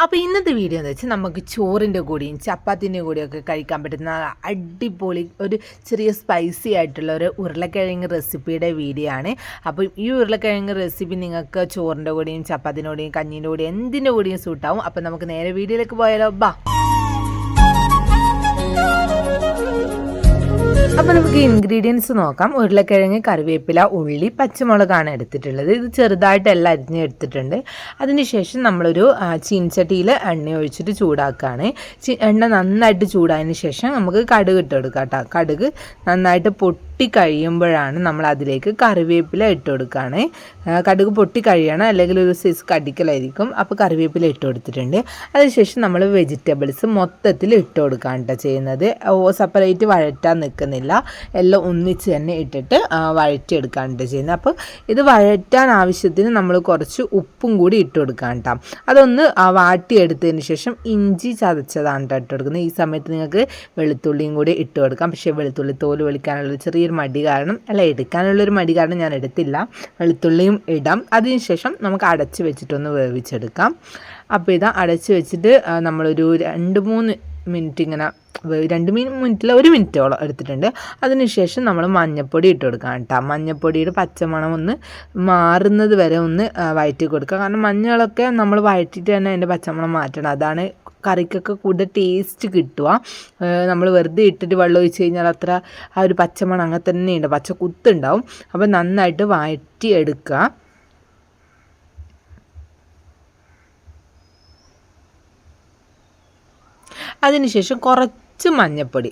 അപ്പോൾ ഇന്നത്തെ വീഡിയോ എന്ന് വെച്ചാൽ നമുക്ക് ചോറിൻ്റെ കൂടെയും ചപ്പാത്തിൻ്റെ കൂടെയൊക്കെ കഴിക്കാൻ പറ്റുന്ന അടിപൊളി ഒരു ചെറിയ സ്പൈസി ആയിട്ടുള്ള ഒരു ഉരുളക്കിഴങ്ങ് റെസിപ്പിയുടെ വീഡിയോ ആണ്. അപ്പോൾ ഈ ഉരുളക്കിഴങ്ങ് റെസിപ്പി നിങ്ങൾക്ക് ചോറിൻ്റെ കൂടെയും ചപ്പാത്തിൻ്റെ കൂടെയും കഞ്ഞീൻ്റെ കൂടെയും എന്തിൻ്റെ കൂടെയും സൂട്ടാവും. അപ്പോൾ നമുക്ക് നേരെ വീഡിയോയിലേക്ക് പോയാലോ. ബാ. അപ്പോൾ നമുക്ക് ഇൻഗ്രീഡിയൻസ് നോക്കാം. ഉരുളക്കിഴങ്ങ്, കറിവേപ്പില, ഉള്ളി, പച്ചമുളകാണ് എടുത്തിട്ടുള്ളത്. ഇത് ചെറുതായിട്ടെല്ലാം അരിഞ്ഞെടുത്തിട്ടുണ്ട്. അതിനുശേഷം നമ്മളൊരു ചീനച്ചട്ടിയിൽ എണ്ണ ഒഴിച്ചിട്ട് ചൂടാക്കുകയാണ്. എണ്ണ നന്നായിട്ട് ചൂടായതിന് ശേഷം നമുക്ക് കടുക് ഇട്ട് കൊടുക്കാം കേട്ടോ. കടുക് നന്നായിട്ട് പൊട്ടി കഴിയുമ്പോഴാണ് നമ്മൾ അതിലേക്ക് കറിവേപ്പില ഇട്ട് കൊടുക്കുകയാണ്. കടുക് പൊട്ടി കഴിയണം, അല്ലെങ്കിൽ ഒരു സൈസ് കടിക്കലായിരിക്കും. അപ്പോൾ കറിവേപ്പില ഇട്ട് കൊടുത്തിട്ടുണ്ട്. അതിനുശേഷം നമ്മൾ വെജിറ്റബിൾസ് മൊത്തത്തിൽ ഇട്ട് കൊടുക്കുകയാണ് കേട്ടോ ചെയ്യുന്നത്. സെപ്പറേറ്റ് വഴറ്റാൻ നിൽക്കുന്നില്ല, എല്ലാം ഒന്നിച്ച് തന്നെ ഇട്ടിട്ട് വഴറ്റിയെടുക്കാണ്ട് ചെയ്യുന്നത്. അപ്പോൾ ഇത് വഴറ്റാൻ ആവശ്യത്തിന് നമ്മൾ കുറച്ച് ഉപ്പും കൂടി ഇട്ട് കൊടുക്കാം കേട്ടോ. അതൊന്ന് വാട്ടിയെടുത്തതിന് ശേഷം ഇഞ്ചി ചതച്ചതാണ് കേട്ടോ ഇട്ട് കൊടുക്കുന്നത്. ഈ സമയത്ത് നിങ്ങൾക്ക് വെളുത്തുള്ളിയും കൂടി ഇട്ട് കൊടുക്കാം. പക്ഷേ വെളുത്തുള്ളി തോല് വലിക്കാനുള്ള ചെറിയൊരു മടി കാരണം, എടുക്കാനുള്ളൊരു മടി കാരണം ഞാൻ എടുത്തില്ല. വെളുത്തുള്ളിയും ഇടാം. അതിനുശേഷം നമുക്ക് അടച്ച് വെച്ചിട്ടൊന്ന് വേവിച്ചെടുക്കാം. അപ്പോൾ ഇതാ അടച്ച് വെച്ചിട്ട് നമ്മളൊരു 2-3 മിനിറ്റ് ഇങ്ങനെ 2 മിനിറ്റിൽ 1 മിനിറ്റോളം എടുത്തിട്ടുണ്ട്. അതിനുശേഷം നമ്മൾ മഞ്ഞൾപ്പൊടി ഇട്ട് കൊടുക്കാം കേട്ടോ. മഞ്ഞൾപ്പൊടിയുടെ പച്ചമണം ഒന്ന് മാറുന്നത് വരെ ഒന്ന് വഴറ്റി കൊടുക്കുക. കാരണം മഞ്ഞളൊക്കെ നമ്മൾ വഴറ്റിയിട്ട് തന്നെ അതിൻ്റെ പച്ചമണം മാറ്റണം. അതാണ് കറിക്കൊക്കെ കൂടുതൽ ടേസ്റ്റ് കിട്ടുക. നമ്മൾ വെറുതെ ഇട്ടിട്ട് വെള്ളം ഒഴിച്ച് കഴിഞ്ഞാൽ അത്ര ആ ഒരു പച്ചമണം അങ്ങനെ തന്നെയുണ്ട്, പച്ച കുത്തുണ്ടാവും. അപ്പോൾ നന്നായിട്ട് വഴറ്റി എടുക്കുക. അതിനുശേഷം കുറച്ച് മഞ്ഞൾപ്പൊടി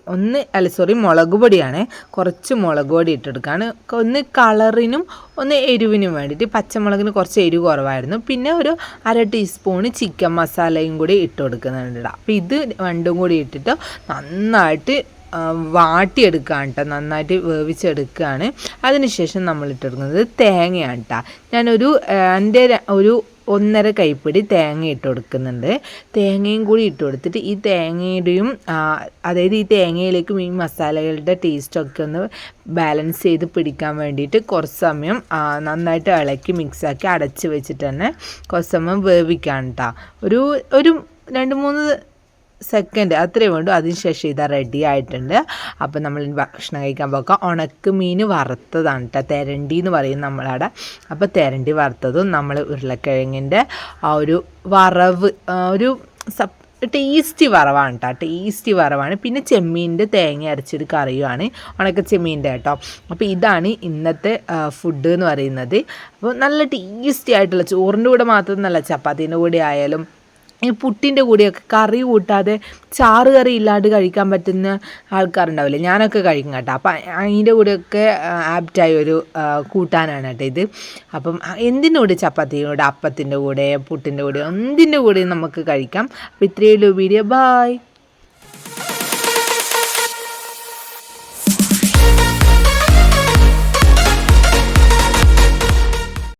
മുളക് പൊടിയാണ്, കുറച്ച് മുളക് പൊടി ഇട്ടെടുക്കുകയാണ്. ഒന്ന് കളറിനും ഒന്ന് എരിവിനും വേണ്ടിയിട്ട്. പച്ചമുളകിന് കുറച്ച് എരിവ് കുറവായിരുന്നു. പിന്നെ ഒരു 1/2 ടീസ്പൂണ് ചിക്കൻ മസാലയും കൂടി ഇട്ട് കൊടുക്കുന്നുണ്ട്. അപ്പോൾ ഇത് രണ്ടും കൂടി ഇട്ടിട്ട് നന്നായിട്ട് വാട്ടിയെടുക്കുകയാണ് കേട്ടോ. നന്നായിട്ട് വേവിച്ചെടുക്കുകയാണ്. അതിനുശേഷം നമ്മൾ ഇട്ടെടുക്കുന്നത് തേങ്ങയാണ് കേട്ടോ. ഞാനൊരു എൻ്റെ ഒരു 1.5 കൈപ്പിടി തേങ്ങ ഇട്ട് കൊടുക്കുന്നുണ്ട്. തേങ്ങയും കൂടി ഇട്ട് കൊടുത്തിട്ട് ഈ തേങ്ങയുടെയും അതായത് ഈ തേങ്ങയിലേക്കും ഈ മസാലകളുടെ ടേസ്റ്റൊക്കെ ഒന്ന് ബാലൻസ് ചെയ്ത് പിടിക്കാൻ വേണ്ടിയിട്ട് കുറച്ച് സമയം നന്നായിട്ട് ഇളക്കി മിക്സാക്കി അടച്ച് വെച്ചിട്ട് തന്നെ കുറച്ച് സമയം വേവിക്കാൻ കേട്ടോ. ഒരു 2-3 സെക്കൻഡ് അത്രയേ വേണ്ടൂ. അതിനുശേഷം ഇതാ റെഡി ആയിട്ടുണ്ട്. അപ്പോൾ നമ്മൾ ഭക്ഷണം കഴിക്കാൻ പോക്കാം. ഉണക്ക് മീൻ വറുത്തതാണ് കേട്ടോ, തെരണ്ടി എന്ന് പറയും നമ്മളവിടെ. അപ്പോൾ തെരണ്ടി വറുത്തതും നമ്മൾ ഉരുളക്കിഴങ്ങിൻ്റെ ആ ഒരു വറവ്, ഒരു ടേസ്റ്റി വറവാണ് കേട്ടോ, ടേസ്റ്റി വറവാണ്. പിന്നെ ചെമ്മീൻ്റെ തേങ്ങ അരച്ചൊരു കറിയുമാണ്, ഉണക്ക ചെമ്മീൻ്റെ കേട്ടോ. അപ്പോൾ ഇതാണ് ഇന്നത്തെ ഫുഡ് എന്ന് പറയുന്നത്. അപ്പോൾ നല്ല ടേസ്റ്റി ആയിട്ടുള്ള, ചോറിൻ്റെ കൂടെ മാത്രമല്ല ചപ്പാത്തീൻ്റെ കൂടെ ആയാലും ഈ പുട്ടിൻ്റെ കൂടെയൊക്കെ കറി കൂട്ടാതെ ചാറ് കറി ഇല്ലാണ്ട് കഴിക്കാൻ പറ്റുന്ന ആൾക്കാരുണ്ടാവില്ലേ, ഞാനൊക്കെ കഴിക്കും കേട്ടോ. അപ്പം അതിൻ്റെ കൂടെയൊക്കെ ആപ്റ്റായ ഒരു കൂട്ടാനാണ് കേട്ടോ ഇത്. അപ്പം എന്തിൻ്റെ കൂടെ, ചപ്പാത്തിൻ്റെ കൂടെ, അപ്പത്തിൻ്റെ കൂടെ, പുട്ടിൻ്റെ കൂടെ, എന്തിൻ്റെ കൂടെ നമുക്ക് കഴിക്കാം. അപ്പോൾ ഇത്രയേ ഉള്ളൂ വീഡിയോ. ബായ്.